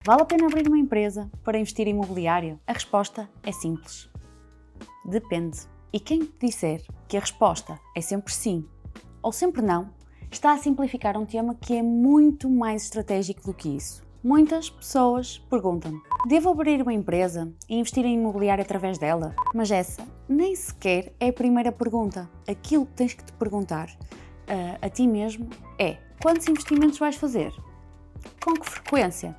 Vale a pena abrir uma empresa para investir em imobiliário? A resposta é simples. Depende. E quem te disser que a resposta é sempre sim ou sempre não, está a simplificar um tema que é muito mais estratégico do que isso. Muitas pessoas perguntam-me: devo abrir uma empresa e investir em imobiliário através dela? Mas essa nem sequer é a primeira pergunta. Aquilo que tens que te perguntar a ti mesmo é: quantos investimentos vais fazer? Com que frequência?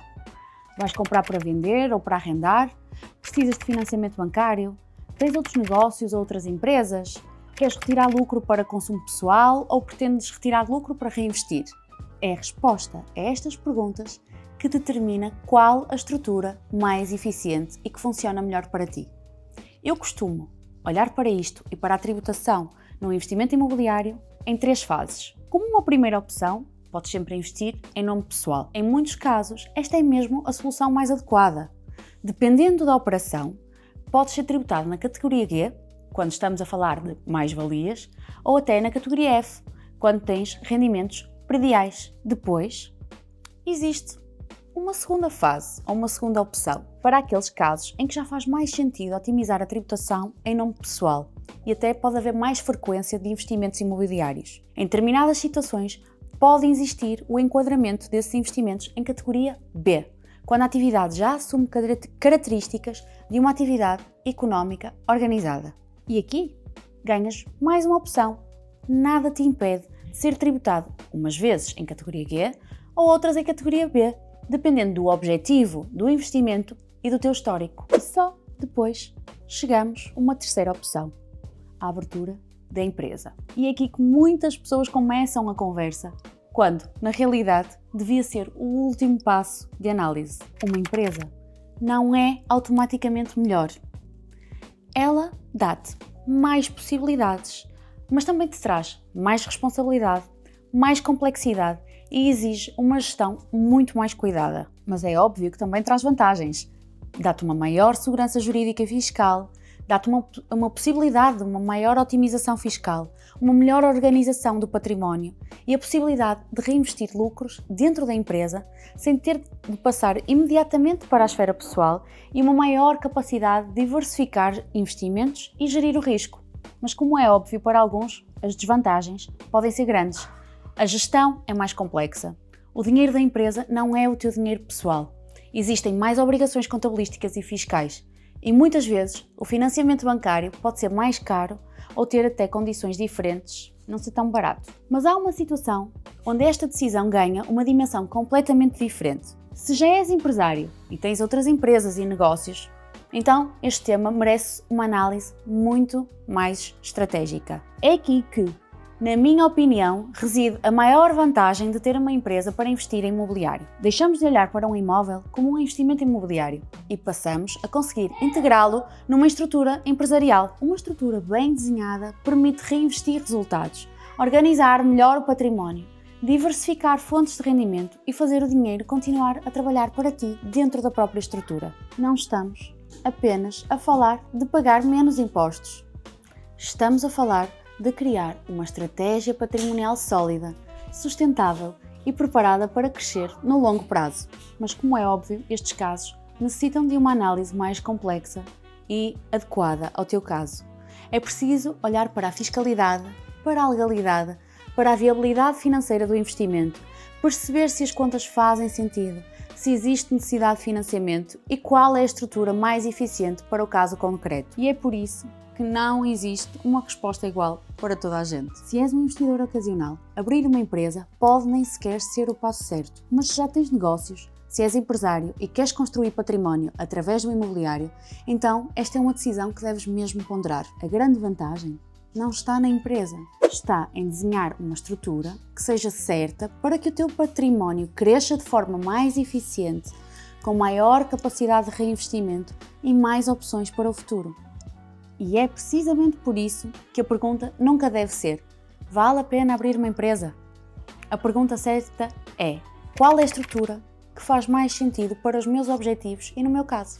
Vais comprar para vender ou para arrendar? Precisas de financiamento bancário? Tens outros negócios ou outras empresas? Queres retirar lucro para consumo pessoal ou pretendes retirar lucro para reinvestir? É a resposta a estas perguntas que determina qual a estrutura mais eficiente e que funciona melhor para ti. Eu costumo olhar para isto e para a tributação no investimento imobiliário em 3 fases. Como uma primeira opção, podes sempre investir em nome pessoal. Em muitos casos, esta é mesmo a solução mais adequada. Dependendo da operação, pode ser tributado na categoria G, quando estamos a falar de mais-valias, ou até na categoria F, quando tens rendimentos prediais. Depois, existe uma segunda fase ou uma segunda opção para aqueles casos em que já faz mais sentido otimizar a tributação em nome pessoal e até pode haver mais frequência de investimentos imobiliários. Em determinadas situações, pode existir o enquadramento desses investimentos em categoria B, quando a atividade já assume características de uma atividade económica organizada. E aqui ganhas mais uma opção. Nada te impede de ser tributado umas vezes em categoria G ou outras em categoria B, dependendo do objetivo do investimento e do teu histórico. E só depois chegamos a uma terceira opção, a abertura da empresa. E é aqui que muitas pessoas começam a conversa, quando, na realidade, devia ser o último passo de análise. Uma empresa não é automaticamente melhor. Ela dá-te mais possibilidades, mas também te traz mais responsabilidade, mais complexidade e exige uma gestão muito mais cuidada. Mas é óbvio que também traz vantagens. Dá-te uma maior segurança jurídica e fiscal, dá-te uma possibilidade de uma maior otimização fiscal, uma melhor organização do património e a possibilidade de reinvestir lucros dentro da empresa sem ter de passar imediatamente para a esfera pessoal e uma maior capacidade de diversificar investimentos e gerir o risco. Mas como é óbvio para alguns, as desvantagens podem ser grandes. A gestão é mais complexa. O dinheiro da empresa não é o teu dinheiro pessoal. Existem mais obrigações contabilísticas e fiscais. E muitas vezes o financiamento bancário pode ser mais caro ou ter até condições diferentes, não ser tão barato. Mas há uma situação onde esta decisão ganha uma dimensão completamente diferente. Se já és empresário e tens outras empresas e negócios, então este tema merece uma análise muito mais estratégica. É aqui que, na minha opinião, reside a maior vantagem de ter uma empresa para investir em imobiliário. Deixamos de olhar para um imóvel como um investimento imobiliário e passamos a conseguir integrá-lo numa estrutura empresarial. Uma estrutura bem desenhada permite reinvestir resultados, organizar melhor o património, diversificar fontes de rendimento e fazer o dinheiro continuar a trabalhar para ti dentro da própria estrutura. Não estamos apenas a falar de pagar menos impostos. Estamos a falar de criar uma estratégia patrimonial sólida, sustentável e preparada para crescer no longo prazo. Mas, como é óbvio, estes casos necessitam de uma análise mais complexa e adequada ao teu caso. É preciso olhar para a fiscalidade, para a legalidade, para a viabilidade financeira do investimento, perceber se as contas fazem sentido, se existe necessidade de financiamento e qual é a estrutura mais eficiente para o caso concreto. E é por isso que não existe uma resposta igual para toda a gente. Se és um investidor ocasional, abrir uma empresa pode nem sequer ser o passo certo. Mas se já tens negócios, se és empresário e queres construir património através do imobiliário, então esta é uma decisão que deves mesmo ponderar. A grande vantagem não está na empresa, está em desenhar uma estrutura que seja certa para que o teu património cresça de forma mais eficiente, com maior capacidade de reinvestimento e mais opções para o futuro. E é precisamente por isso que a pergunta nunca deve ser: vale a pena abrir uma empresa? A pergunta certa é: qual é a estrutura que faz mais sentido para os meus objetivos e no meu caso?